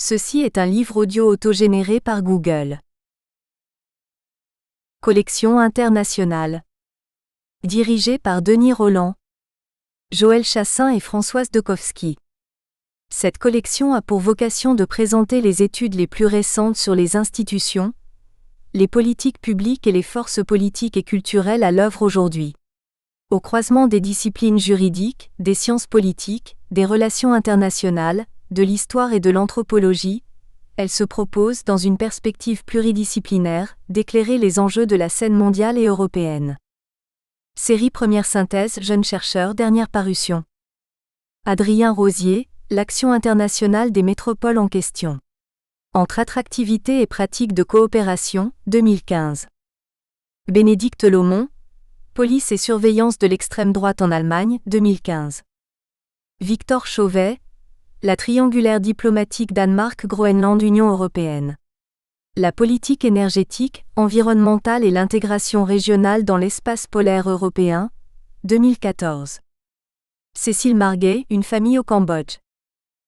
Ceci est un livre audio autogénéré par Google. Collection internationale. Dirigée par Denis Rolland, Joël Chassin et Françoise Dekowski. Cette collection a pour vocation de présenter les études les plus récentes sur les institutions, les politiques publiques et les forces politiques et culturelles à l'œuvre aujourd'hui. Au croisement des disciplines juridiques, des sciences politiques, des relations internationales, de l'histoire et de l'anthropologie, elle se propose, dans une perspective pluridisciplinaire, d'éclairer les enjeux de la scène mondiale et européenne. Série première synthèse Jeunes chercheurs, dernière parution. Adrien Rosier, l'action internationale des métropoles en question. Entre attractivité et pratique de coopération, 2015. Bénédicte Lomont, police et surveillance de l'extrême droite en Allemagne, 2015. Victor Chauvet, la triangulaire diplomatique Danemark-Groenland-Union européenne. La politique énergétique, environnementale et l'intégration régionale dans l'espace polaire européen, 2014. Cécile Marguet, une famille au Cambodge.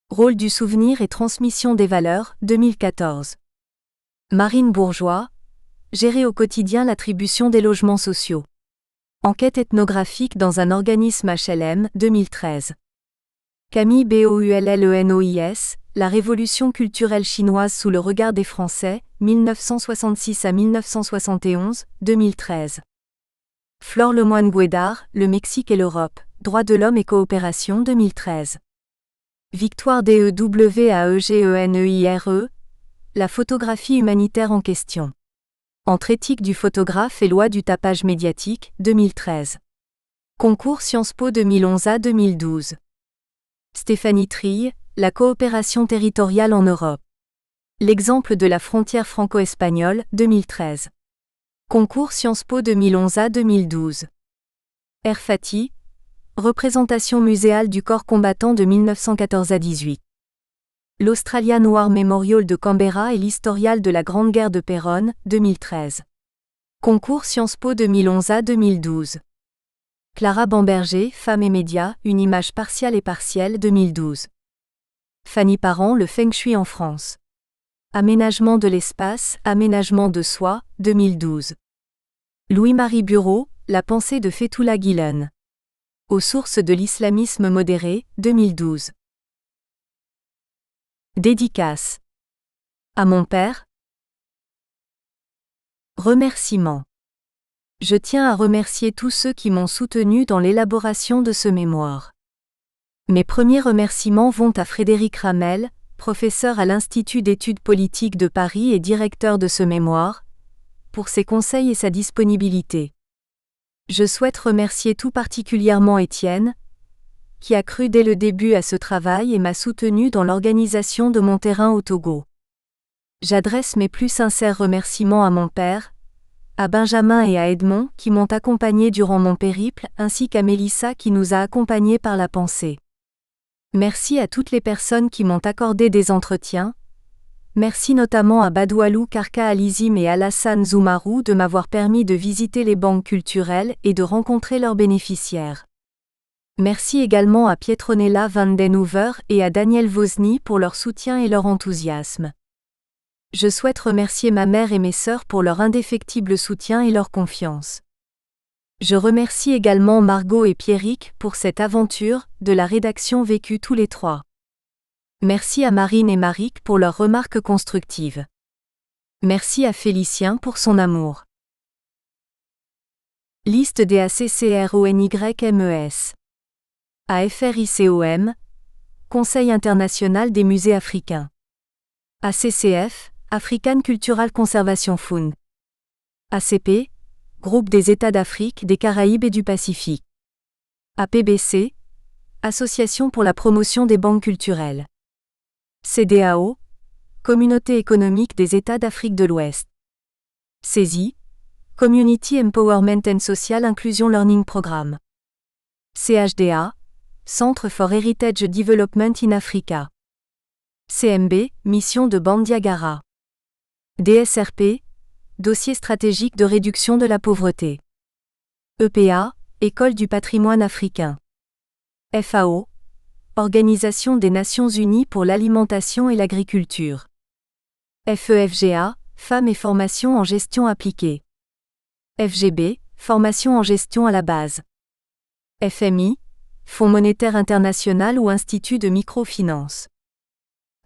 Rôle du souvenir et transmission des valeurs, 2014. Marine Bourgeois, gérer au quotidien l'attribution des logements sociaux. Enquête ethnographique dans un organisme HLM, 2013. Camille Boullenois, La révolution culturelle chinoise sous le regard des Français, 1966 à 1971, 2013. Flore Lemoine-Guédard, Le Mexique et l'Europe, Droits de l'homme et coopération, 2013. Victoire Dewaegeneire, La photographie humanitaire en question. Entre éthique du photographe et loi du tapage médiatique, 2013. Concours Sciences Po 2011 à 2012. Stéphanie Trille, La coopération territoriale en Europe. L'exemple de la frontière franco-espagnole, 2013. Concours Sciences Po 2011 à 2012. Erfati, Représentation muséale du corps combattant de 1914 à 18. L'Australian War Memorial de Canberra et l'Historial de la Grande Guerre de Péronne, 2013. Concours Sciences Po 2011 à 2012. Clara Bamberger, Femmes et médias, une image partiale et partielle, 2012. Fanny Parent, Le Feng Shui en France. Aménagement de l'espace, aménagement de soi, 2012. Louis-Marie Bureau, La pensée de Fethullah Gülen. Aux sources de l'islamisme modéré, 2012. Dédicace. À mon père. Remerciements. Je tiens à remercier tous ceux qui m'ont soutenu dans l'élaboration de ce mémoire. Mes premiers remerciements vont à Frédéric Ramel, professeur à l'Institut d'études politiques de Paris et directeur de ce mémoire, pour ses conseils et sa disponibilité. Je souhaite remercier tout particulièrement Étienne, qui a cru dès le début à ce travail et m'a soutenu dans l'organisation de mon terrain au Togo. J'adresse mes plus sincères remerciements à mon père, à Benjamin et à Edmond qui m'ont accompagné durant mon périple, ainsi qu'à Mélissa qui nous a accompagnés par la pensée. Merci à toutes les personnes qui m'ont accordé des entretiens. Merci notamment à Badoualou Karka Alizim et Alassane Zoumarou de m'avoir permis de visiter les banques culturelles et de rencontrer leurs bénéficiaires. Merci également à Pietronella van den Hoover et à Daniel Wozny pour leur soutien et leur enthousiasme. Je souhaite remercier ma mère et mes sœurs pour leur indéfectible soutien et leur confiance. Je remercie également Margot et Pierrick pour cette aventure, de la rédaction vécue tous les trois. Merci à Marine et Maric pour leurs remarques constructives. Merci à Félicien pour son amour. Liste des ACCRONYMES. AFRICOM, Conseil international des musées africains. ACCF, African Cultural Conservation Fund. ACP, Groupe des États d'Afrique, des Caraïbes et du Pacifique. APBC, Association pour la promotion des banques culturelles. CEDEAO, Communauté économique des États d'Afrique de l'Ouest. CESI, Community Empowerment and Social Inclusion Learning Programme. CHDA, Centre for Heritage Development in Africa. CMB, Mission de Bandiagara. DSRP, Dossier stratégique de réduction de la pauvreté. EPA, École du patrimoine africain. FAO, Organisation des Nations Unies pour l'alimentation et l'agriculture. FEFGA, Femmes et formation en gestion appliquée. FGB, Formation en gestion à la base. FMI, Fonds monétaire international ou Institut de microfinance.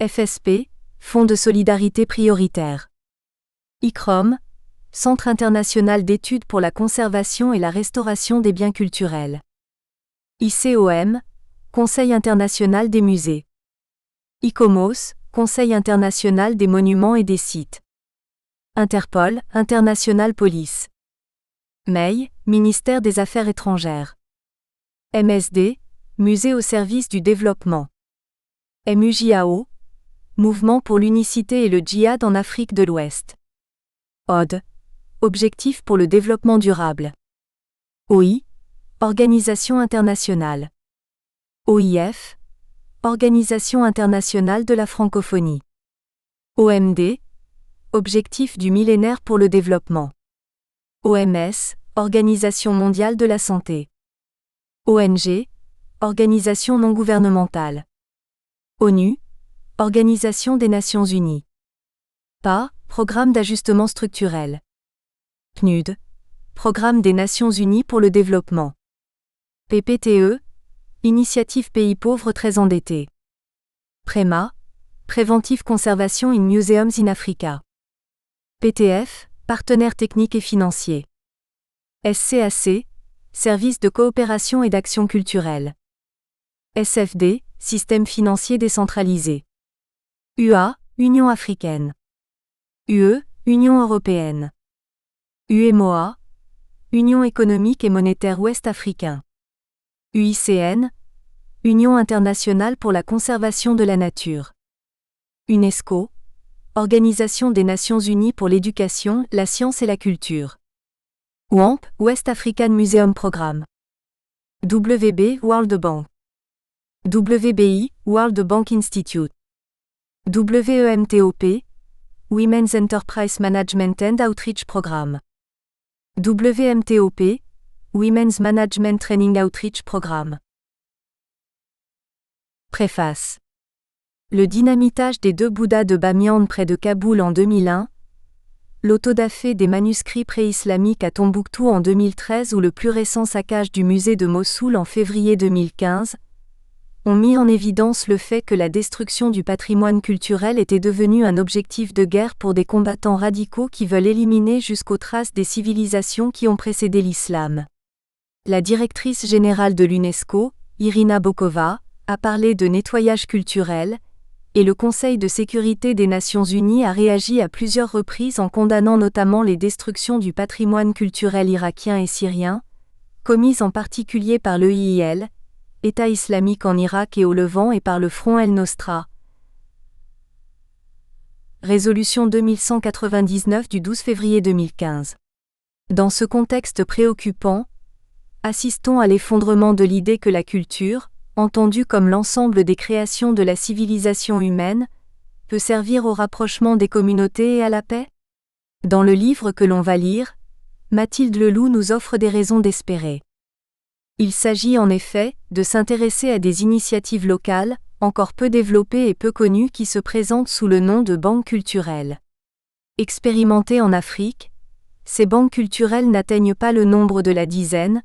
FSP, Fonds de solidarité prioritaire. ICROM, Centre international d'études pour la conservation et la restauration des biens culturels. ICOM, Conseil international des musées. ICOMOS, Conseil international des monuments et des sites. Interpol, International Police. MEI, Ministère des Affaires étrangères. MSD, Musée au service du développement. MUJAO, Mouvement pour l'unicité et le djihad en Afrique de l'Ouest. ODE, Objectif pour le développement durable. OI, Organisation internationale. OIF, Organisation internationale de la francophonie. OMD, Objectif du millénaire pour le développement. OMS, Organisation mondiale de la santé. ONG, Organisation non gouvernementale. ONU, Organisation des Nations Unies. PA, Programme d'ajustement structurel. PNUD, Programme des Nations Unies pour le développement. PPTE, Initiative Pays pauvres très endettés. PREMA, Preventive Conservation in Museums in Africa. PTF, Partenaire technique et financier. SCAC, Service de coopération et d'action culturelle. SFD, Système financier décentralisé. UA, Union africaine. UE, Union européenne. UEMOA, Union économique et monétaire ouest-africain. UICN, Union internationale pour la conservation de la nature. UNESCO, Organisation des Nations Unies pour l'éducation, la science et la culture. WAMP, West African Museum Programme. WB, World Bank. WBI, World Bank Institute. WEMTOP, Women's Enterprise Management and Outreach Programme. WMTOP, Women's Management Training Outreach Programme. Préface. Le dynamitage des deux Bouddhas de Bamiyan près de Kaboul en 2001, l'autodafé des manuscrits pré-islamiques à Tombouctou en 2013 ou le plus récent saccage du musée de Mossoul en février 2015, ont mis en évidence le fait que la destruction du patrimoine culturel était devenue un objectif de guerre pour des combattants radicaux qui veulent éliminer jusqu'aux traces des civilisations qui ont précédé l'islam. La directrice générale de l'UNESCO, Irina Bokova, a parlé de nettoyage culturel, et le Conseil de sécurité des Nations Unies a réagi à plusieurs reprises en condamnant notamment les destructions du patrimoine culturel irakien et syrien, commises en particulier par l'EIIL, État islamique en Irak et au Levant et par le Front El-Nosra. Résolution 2199 du 12 février 2015. Dans ce contexte préoccupant, assistons à l'effondrement de l'idée que la culture, entendue comme l'ensemble des créations de la civilisation humaine, peut servir au rapprochement des communautés et à la paix. Dans le livre que l'on va lire, Mathilde Leloup nous offre des raisons d'espérer. Il s'agit en effet de s'intéresser à des initiatives locales, encore peu développées et peu connues qui se présentent sous le nom de banques culturelles. Expérimentées en Afrique, ces banques culturelles n'atteignent pas le nombre de la dizaine,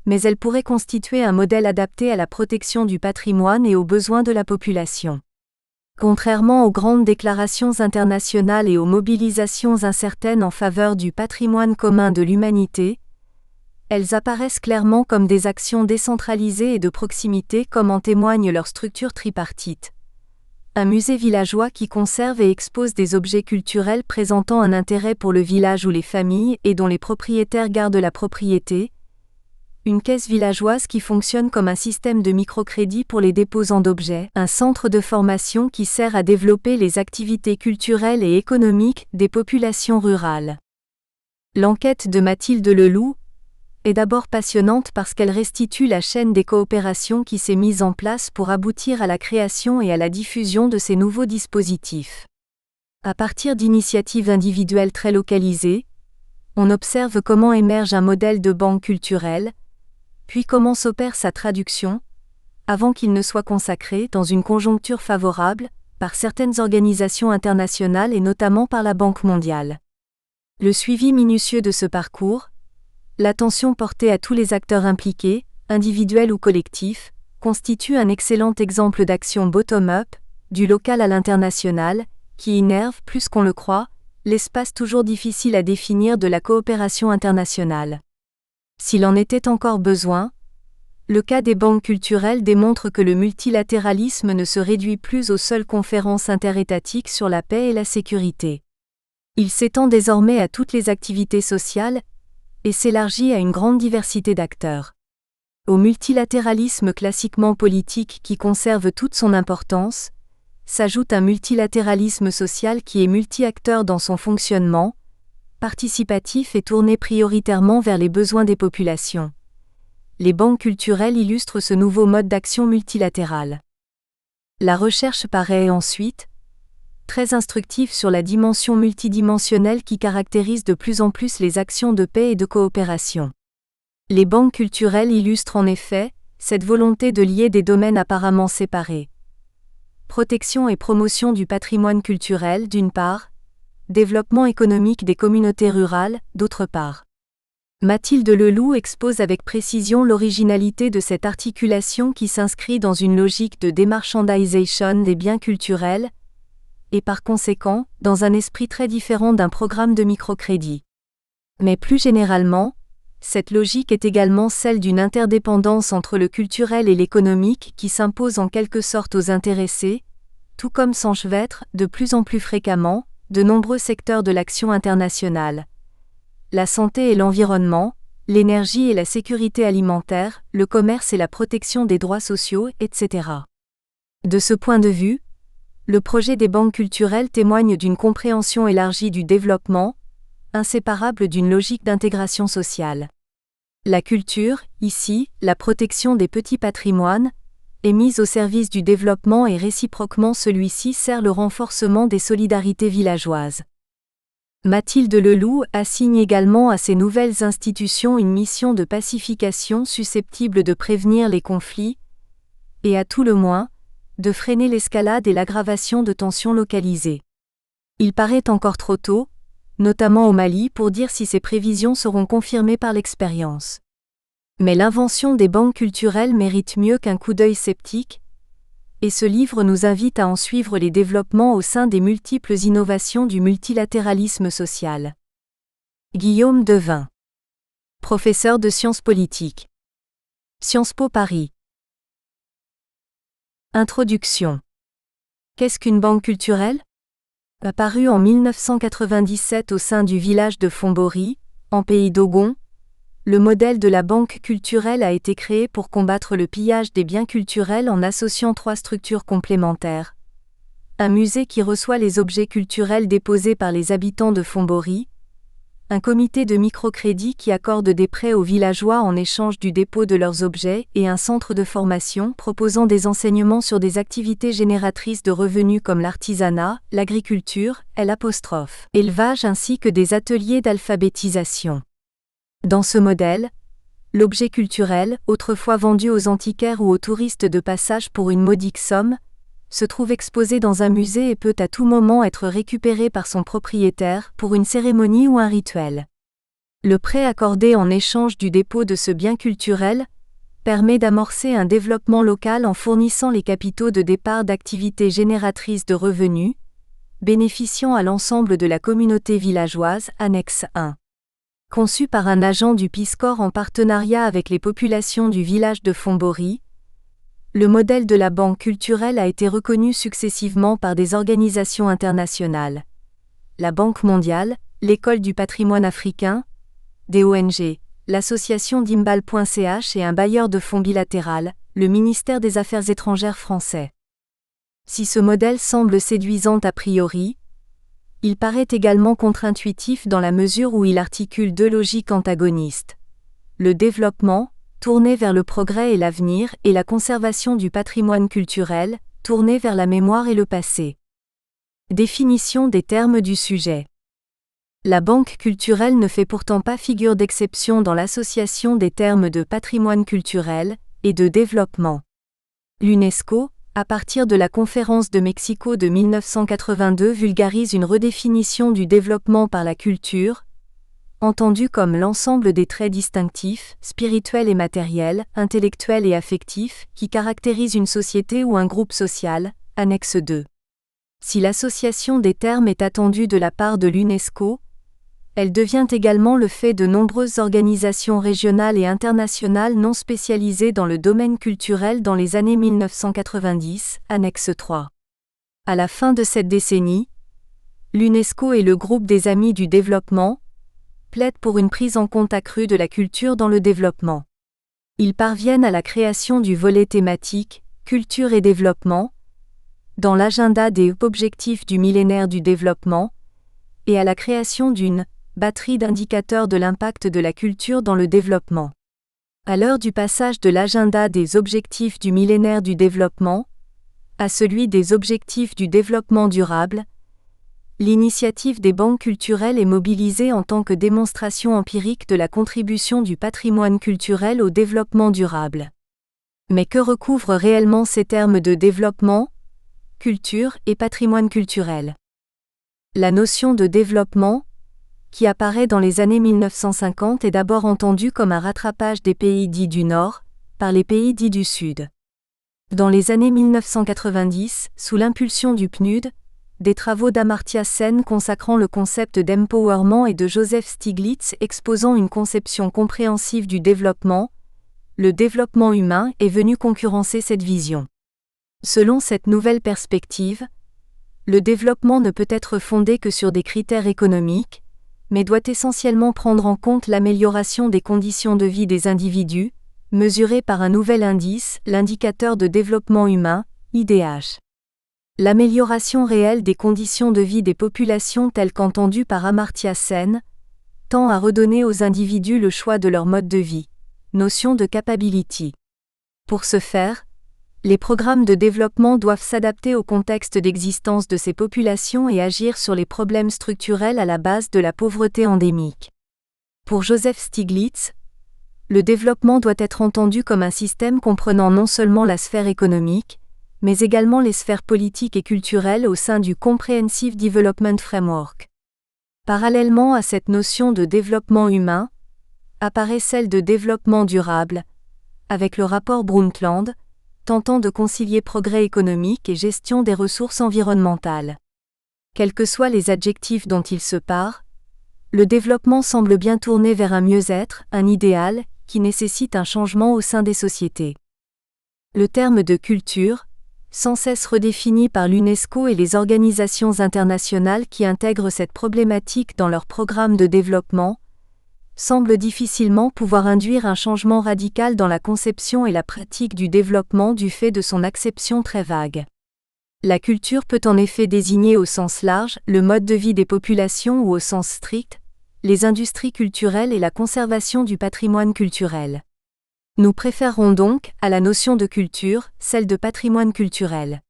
mais elles pourraient constituer un modèle adapté à la protection du patrimoine et aux besoins de la population. Contrairement aux grandes déclarations internationales et aux mobilisations incertaines en faveur du patrimoine commun de l'humanité, elles apparaissent clairement comme des actions décentralisées et de proximité comme en témoigne leur structure tripartite. Un musée villageois qui conserve et expose des objets culturels présentant un intérêt pour le village ou les familles et dont les propriétaires gardent la propriété. Une caisse villageoise qui fonctionne comme un système de microcrédit pour les déposants d'objets, un centre de formation qui sert à développer les activités culturelles et économiques des populations rurales. L'enquête de Mathilde Leloup est d'abord passionnante parce qu'elle restitue la chaîne des coopérations qui s'est mise en place pour aboutir à la création et à la diffusion de ces nouveaux dispositifs. À partir d'initiatives individuelles très localisées, on observe comment émerge un modèle de banque culturelle, puis comment s'opère sa traduction, avant qu'il ne soit consacré, dans une conjoncture favorable, par certaines organisations internationales et notamment par la Banque mondiale. Le suivi minutieux de ce parcours, l'attention portée à tous les acteurs impliqués, individuels ou collectifs, constitue un excellent exemple d'action bottom-up, du local à l'international, qui innerve, plus qu'on le croit, l'espace toujours difficile à définir de la coopération internationale. S'il en était encore besoin, le cas des banques culturelles démontre que le multilatéralisme ne se réduit plus aux seules conférences interétatiques sur la paix et la sécurité. Il s'étend désormais à toutes les activités sociales et s'élargit à une grande diversité d'acteurs. Au multilatéralisme classiquement politique qui conserve toute son importance, s'ajoute un multilatéralisme social qui est multi-acteur dans son fonctionnement, participatif et tourné prioritairement vers les besoins des populations. Les banques culturelles illustrent ce nouveau mode d'action multilatéral. La recherche paraît ensuite très instructive sur la dimension multidimensionnelle qui caractérise de plus en plus les actions de paix et de coopération. Les banques culturelles illustrent en effet cette volonté de lier des domaines apparemment séparés. Protection et promotion du patrimoine culturel d'une part, développement économique des communautés rurales d'autre part. Mathilde Leloup expose avec précision l'originalité de cette articulation qui s'inscrit dans une logique de démarchandisation des biens culturels, et par conséquent, dans un esprit très différent d'un programme de microcrédit. Mais plus généralement, cette logique est également celle d'une interdépendance entre le culturel et l'économique qui s'impose en quelque sorte aux intéressés, tout comme s'enchevêtrent, de plus en plus fréquemment, de nombreux secteurs de l'action internationale. La santé et l'environnement, l'énergie et la sécurité alimentaire, le commerce et la protection des droits sociaux, etc. De ce point de vue, le projet des banques culturelles témoigne d'une compréhension élargie du développement, inséparable d'une logique d'intégration sociale. La culture, ici, la protection des petits patrimoines, est mise au service du développement et réciproquement celui-ci sert le renforcement des solidarités villageoises. Mathilde Leloup assigne également à ces nouvelles institutions une mission de pacification susceptible de prévenir les conflits, et à tout le moins, de freiner l'escalade et l'aggravation de tensions localisées. Il paraît encore trop tôt, notamment au Mali, pour dire si ces prévisions seront confirmées par l'expérience. Mais l'invention des banques culturelles mérite mieux qu'un coup d'œil sceptique, et ce livre nous invite à en suivre les développements au sein des multiples innovations du multilatéralisme social. Guillaume Devin, professeur de sciences politiques. Sciences Po Paris. Introduction. Qu'est-ce qu'une banque culturelle ? Apparu en 1997 au sein du village de Fontbory, en pays d'Ogon, le modèle de la banque culturelle a été créé pour combattre le pillage des biens culturels en associant 3 structures complémentaires. Un musée qui reçoit les objets culturels déposés par les habitants de Fontbory, un comité de microcrédit qui accorde des prêts aux villageois en échange du dépôt de leurs objets et un centre de formation proposant des enseignements sur des activités génératrices de revenus comme l'artisanat, l'agriculture, l'élevage ainsi que des ateliers d'alphabétisation. Dans ce modèle, l'objet culturel, autrefois vendu aux antiquaires ou aux touristes de passage pour une modique somme, se trouve exposé dans un musée et peut à tout moment être récupéré par son propriétaire pour une cérémonie ou un rituel. Le prêt accordé en échange du dépôt de ce bien culturel permet d'amorcer un développement local en fournissant les capitaux de départ d'activités génératrices de revenus, bénéficiant à l'ensemble de la communauté villageoise, annexe 1. Conçu par un agent du Peace Corps en partenariat avec les populations du village de Fontbory, le modèle de la banque culturelle a été reconnu successivement par des organisations internationales. La Banque mondiale, l'École du patrimoine africain, des ONG, l'association Dimbal.ch et un bailleur de fonds bilatéral, le ministère des Affaires étrangères français. Si ce modèle semble séduisant a priori, il paraît également contre-intuitif dans la mesure où il articule 2 logiques antagonistes. Le développement, tourné vers le progrès et l'avenir, et la conservation du patrimoine culturel, tourné vers la mémoire et le passé. Définition des termes du sujet. La banque culturelle ne fait pourtant pas figure d'exception dans l'association des termes de patrimoine culturel et de développement. L'UNESCO, à partir de la conférence de Mexico de 1982, vulgarise une redéfinition du développement par la culture, entendue comme l'ensemble des traits distinctifs, spirituels et matériels, intellectuels et affectifs, qui caractérisent une société ou un groupe social, annexe 2. Si l'association des termes est attendue de la part de l'UNESCO, elle devient également le fait de nombreuses organisations régionales et internationales non spécialisées dans le domaine culturel dans les années 1990, annexe 3. À la fin de cette décennie, l'UNESCO et le groupe des Amis du développement plaident pour une prise en compte accrue de la culture dans le développement. Ils parviennent à la création du volet thématique « Culture et développement » dans l'agenda des objectifs du millénaire du développement et à la création d'une batterie d'indicateurs de l'impact de la culture dans le développement. À l'heure du passage de l'agenda des objectifs du millénaire du développement à celui des objectifs du développement durable, l'initiative des banques culturelles est mobilisée en tant que démonstration empirique de la contribution du patrimoine culturel au développement durable. Mais que recouvrent réellement ces termes de développement, culture et patrimoine culturel ? La notion de développement, qui apparaît dans les années 1950, est d'abord entendue comme un rattrapage des pays dits du Nord par les pays dits du Sud. Dans les années 1990, sous l'impulsion du PNUD, des travaux d'Amartya Sen consacrant le concept d'empowerment et de Joseph Stiglitz exposant une conception compréhensive du développement, le développement humain est venu concurrencer cette vision. Selon cette nouvelle perspective, le développement ne peut être fondé que sur des critères économiques, mais doit essentiellement prendre en compte l'amélioration des conditions de vie des individus, mesurée par un nouvel indice, l'indicateur de développement humain, IDH. L'amélioration réelle des conditions de vie des populations telles qu'entendues par Amartya Sen tend à redonner aux individus le choix de leur mode de vie, notion de capability. Pour ce faire, les programmes de développement doivent s'adapter au contexte d'existence de ces populations et agir sur les problèmes structurels à la base de la pauvreté endémique. Pour Joseph Stiglitz, le développement doit être entendu comme un système comprenant non seulement la sphère économique, mais également les sphères politiques et culturelles au sein du Comprehensive Development Framework. Parallèlement à cette notion de développement humain, apparaît celle de développement durable, avec le rapport Brundtland, tentant de concilier progrès économique et gestion des ressources environnementales. Quels que soient les adjectifs dont il se pare, le développement semble bien tourné vers un mieux-être, un idéal, qui nécessite un changement au sein des sociétés. Le terme de culture, sans cesse redéfini par l'UNESCO et les organisations internationales qui intègrent cette problématique dans leurs programmes de développement, semble difficilement pouvoir induire un changement radical dans la conception et la pratique du développement du fait de son acception très vague. La culture peut en effet désigner au sens large le mode de vie des populations ou au sens strict, les industries culturelles et la conservation du patrimoine culturel. Nous préférons donc, à la notion de culture, celle de patrimoine culturel.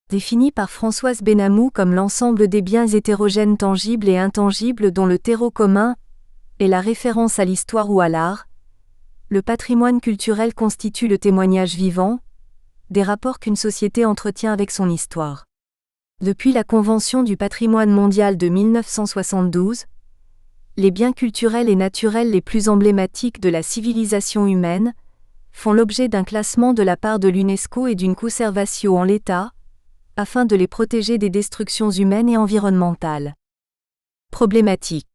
Définie par Françoise Benamou comme l'ensemble des biens hétérogènes tangibles et intangibles dont le terreau commun est la référence à l'histoire ou à l'art, le patrimoine culturel constitue le témoignage vivant des rapports qu'une société entretient avec son histoire. Depuis la Convention du patrimoine mondial de 1972, les biens culturels et naturels les plus emblématiques de la civilisation humaine font l'objet d'un classement de la part de l'UNESCO et d'une conservation en l'état, afin de les protéger des destructions humaines et environnementales. Problématique.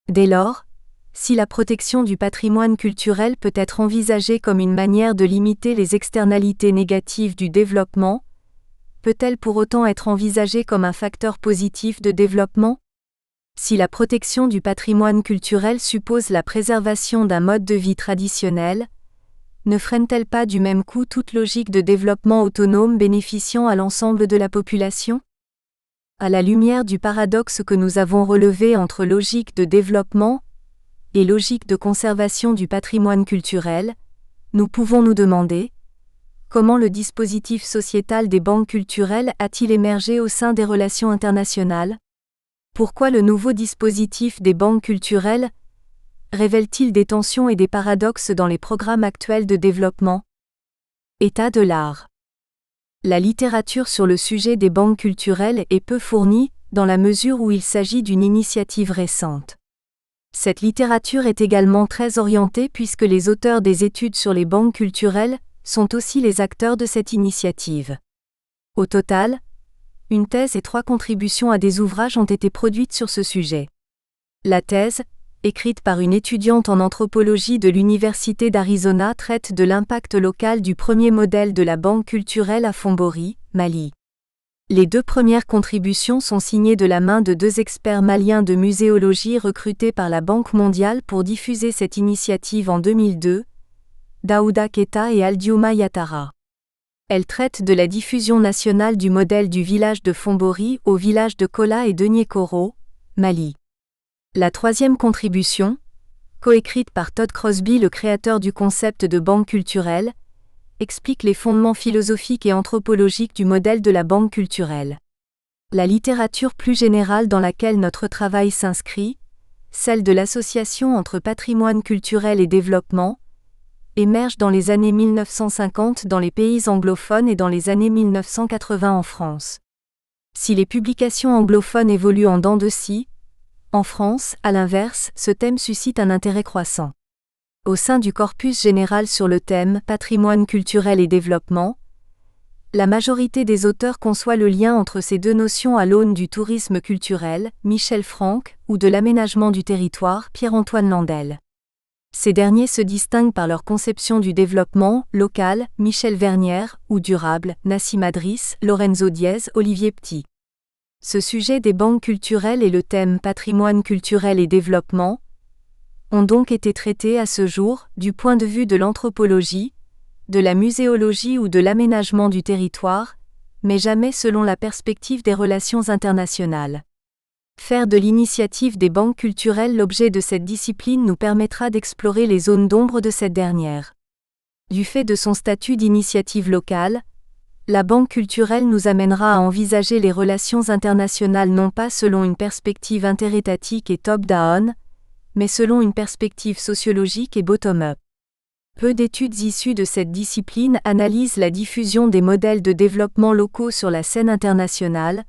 Dès lors, si la protection du patrimoine culturel peut être envisagée comme une manière de limiter les externalités négatives du développement, peut-elle pour autant être envisagée comme un facteur positif de développement ? Si la protection du patrimoine culturel suppose la préservation d'un mode de vie traditionnel, ne freine-t-elle pas du même coup toute logique de développement autonome bénéficiant à l'ensemble de la population ? À la lumière du paradoxe que nous avons relevé entre logique de développement et logique de conservation du patrimoine culturel, nous pouvons nous demander comment le dispositif sociétal des banques culturelles a-t-il émergé au sein des relations internationales ? Pourquoi le nouveau dispositif des banques culturelles révèle-t-il des tensions et des paradoxes dans les programmes actuels de développement ? État de l'art. La littérature sur le sujet des banques culturelles est peu fournie, dans la mesure où il s'agit d'une initiative récente. Cette littérature est également très orientée puisque les auteurs des études sur les banques culturelles sont aussi les acteurs de cette initiative. Au total, une thèse et 3 contributions à des ouvrages ont été produites sur ce sujet. La thèse, écrite par une étudiante en anthropologie de l'Université d'Arizona, traite de l'impact local du premier modèle de la banque culturelle à Fombori, Mali. Les 2 premières contributions sont signées de la main de 2 experts maliens de muséologie recrutés par la Banque mondiale pour diffuser cette initiative en 2002, Daouda Keita et Aldiouma Yatara. Elle traite de la diffusion nationale du modèle du village de Fombori au village de Kola et de Nyekoro, Mali. La 3e contribution, coécrite par Todd Crosby, le créateur du concept de banque culturelle, explique les fondements philosophiques et anthropologiques du modèle de la banque culturelle. La littérature plus générale dans laquelle notre travail s'inscrit, celle de l'association entre patrimoine culturel et développement, émerge dans les années 1950 dans les pays anglophones et dans les années 1980 en France. Si les publications anglophones évoluent en dents de scie, en France, à l'inverse, ce thème suscite un intérêt croissant. Au sein du corpus général sur le thème « Patrimoine culturel et développement », la majorité des auteurs conçoit le lien entre ces 2 notions à l'aune du tourisme culturel, Michel Franck, ou de l'aménagement du territoire, Pierre-Antoine Landel. Ces derniers se distinguent par leur conception du développement, local, Michel Vernière, ou durable, Nassim Adris, Lorenzo Diez, Olivier Petit. Ce sujet des banques culturelles et le thème patrimoine culturel et développement ont donc été traités à ce jour, du point de vue de l'anthropologie, de la muséologie ou de l'aménagement du territoire, mais jamais selon la perspective des relations internationales. Faire de l'initiative des banques culturelles l'objet de cette discipline nous permettra d'explorer les zones d'ombre de cette dernière. Du fait de son statut d'initiative locale, la banque culturelle nous amènera à envisager les relations internationales non pas selon une perspective interétatique et top-down, mais selon une perspective sociologique et bottom-up. Peu d'études issues de cette discipline analysent la diffusion des modèles de développement locaux sur la scène internationale,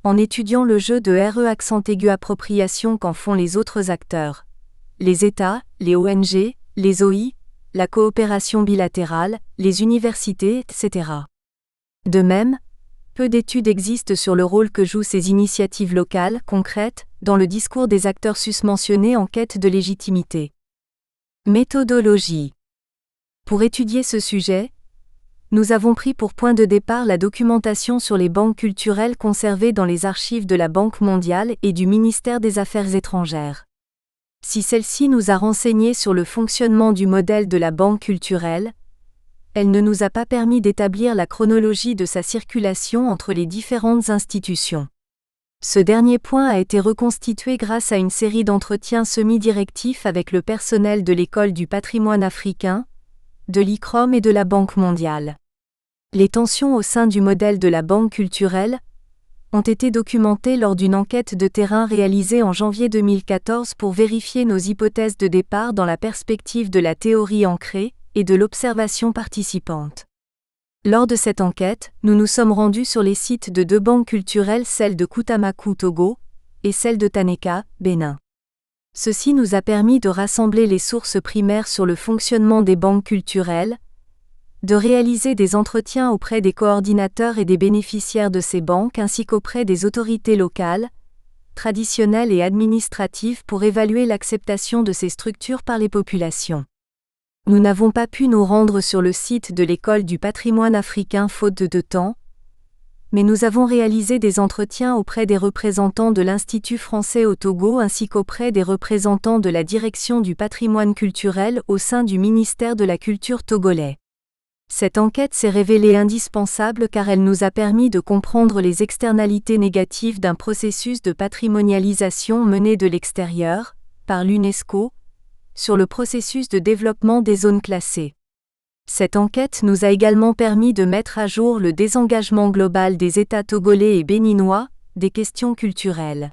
en étudiant le jeu de accent aigu appropriation qu'en font les autres acteurs, les États, les ONG, les OI, la coopération bilatérale, les universités, etc. De même, peu d'études existent sur le rôle que jouent ces initiatives locales, concrètes, dans le discours des acteurs susmentionnés en quête de légitimité. Méthodologie. Pour étudier ce sujet, nous avons pris pour point de départ la documentation sur les banques culturelles conservées dans les archives de la Banque mondiale et du ministère des Affaires étrangères. Si celle-ci nous a renseignés sur le fonctionnement du modèle de la banque culturelle, elle ne nous a pas permis d'établir la chronologie de sa circulation entre les différentes institutions. Ce dernier point a été reconstitué grâce à une série d'entretiens semi-directifs avec le personnel de l'École du patrimoine africain, de l'ICROM et de la Banque mondiale. Les tensions au sein du modèle de la banque culturelle ont été documentées lors d'une enquête de terrain réalisée en janvier 2014 pour vérifier nos hypothèses de départ dans la perspective de la théorie ancrée et de l'observation participante. Lors de cette enquête, nous nous sommes rendus sur les sites de 2 banques culturelles, celle de Koutamakou, Togo, et celle de Taneka, Bénin. Ceci nous a permis de rassembler les sources primaires sur le fonctionnement des banques culturelles, de réaliser des entretiens auprès des coordinateurs et des bénéficiaires de ces banques ainsi qu'auprès des autorités locales, traditionnelles et administratives pour évaluer l'acceptation de ces structures par les populations. Nous n'avons pas pu nous rendre sur le site de l'École du patrimoine africain faute de temps, mais nous avons réalisé des entretiens auprès des représentants de l'Institut français au Togo ainsi qu'auprès des représentants de la Direction du patrimoine culturel au sein du ministère de la Culture togolais. Cette enquête s'est révélée indispensable car elle nous a permis de comprendre les externalités négatives d'un processus de patrimonialisation mené de l'extérieur, par l'UNESCO, sur le processus de développement des zones classées. Cette enquête nous a également permis de mettre à jour le désengagement global des États togolais et béninois des questions culturelles.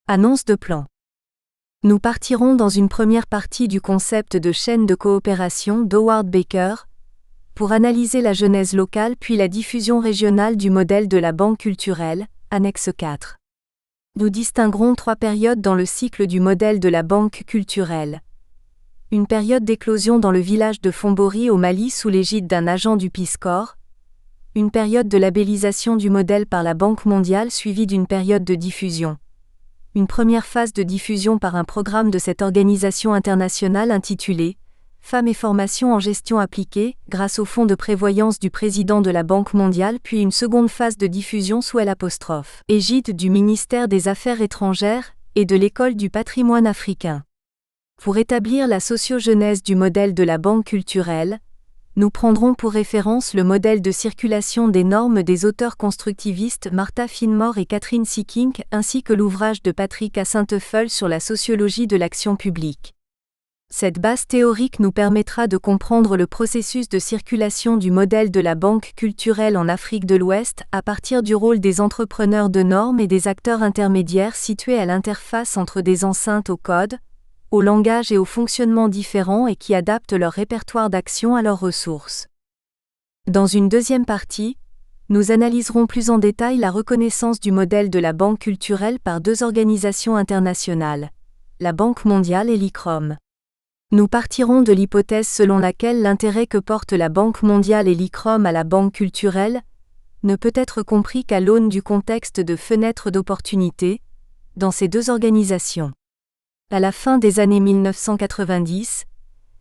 Annonce de plan. Nous partirons dans une première partie du concept de chaîne de coopération d'Howard Baker, pour analyser la genèse locale puis la diffusion régionale du modèle de la banque culturelle, annexe 4. Nous distinguerons 3 périodes dans le cycle du modèle de la banque culturelle. Une période d'éclosion dans le village de Fombori au Mali sous l'égide d'un agent du Peace Corps. Une période de labellisation du modèle par la Banque mondiale suivie d'une période de diffusion. Une première phase de diffusion par un programme de cette organisation internationale intitulé « Femmes et formation en gestion appliquée » grâce au fonds de prévoyance du président de la Banque mondiale puis une seconde phase de diffusion sous égide du ministère des Affaires étrangères et de l'École du patrimoine africain. Pour établir la sociogenèse du modèle de la banque culturelle, nous prendrons pour référence le modèle de circulation des normes des auteurs constructivistes Martha Finmore et Catherine Seekink ainsi que l'ouvrage de Patrick A. Saint-Teufel sur la sociologie de l'action publique. Cette base théorique nous permettra de comprendre le processus de circulation du modèle de la banque culturelle en Afrique de l'Ouest à partir du rôle des entrepreneurs de normes et des acteurs intermédiaires situés à l'interface entre des enceintes au code, au langage et au fonctionnement différents et qui adaptent leur répertoire d'action à leurs ressources. Dans une deuxième partie, nous analyserons plus en détail la reconnaissance du modèle de la banque culturelle par 2 organisations internationales, la Banque mondiale et l'ICROM. Nous partirons de l'hypothèse selon laquelle l'intérêt que portent la Banque mondiale et l'ICROM à la banque culturelle ne peut être compris qu'à l'aune du contexte de fenêtre d'opportunité dans ces 2 organisations. À la fin des années 1990,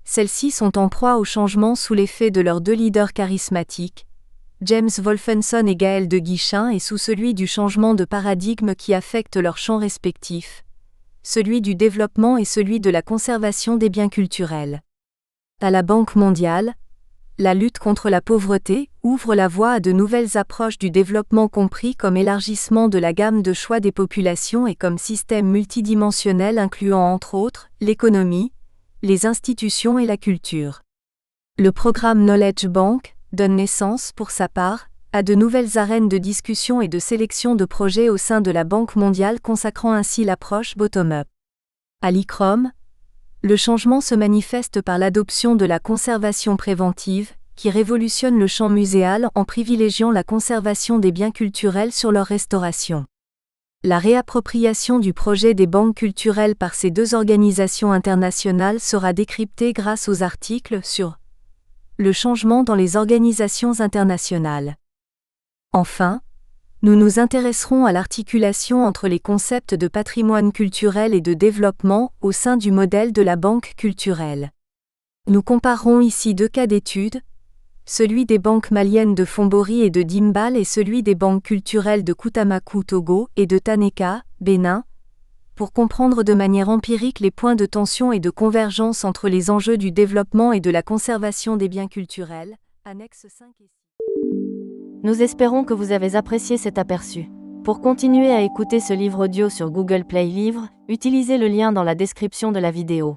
celles-ci sont en proie au changement sous l'effet de leurs 2 leaders charismatiques, James Wolfenson et Gaël de Guichin et sous celui du changement de paradigme qui affecte leurs champs respectifs, celui du développement et celui de la conservation des biens culturels. À la Banque mondiale, la lutte contre la pauvreté ouvre la voie à de nouvelles approches du développement compris comme élargissement de la gamme de choix des populations et comme système multidimensionnel incluant entre autres l'économie, les institutions et la culture. Le programme Knowledge Bank donne naissance, pour sa part, à de nouvelles arènes de discussion et de sélection de projets au sein de la Banque mondiale consacrant ainsi l'approche bottom-up. À l'ICROM, le changement se manifeste par l'adoption de la conservation préventive, qui révolutionne le champ muséal en privilégiant la conservation des biens culturels sur leur restauration. La réappropriation du projet des banques culturelles par ces 2 organisations internationales sera décryptée grâce aux articles sur le changement dans les organisations internationales. Enfin, nous nous intéresserons à l'articulation entre les concepts de patrimoine culturel et de développement au sein du modèle de la banque culturelle. Nous comparerons ici 2 cas d'étude, celui des banques maliennes de Fombori et de Dimbal et celui des banques culturelles de Koutamakou Togo et de Taneka, Bénin, pour comprendre de manière empirique les points de tension et de convergence entre les enjeux du développement et de la conservation des biens culturels, annexe 5 et 6. Nous espérons que vous avez apprécié cet aperçu. Pour continuer à écouter ce livre audio sur Google Play Livres, utilisez le lien dans la description de la vidéo.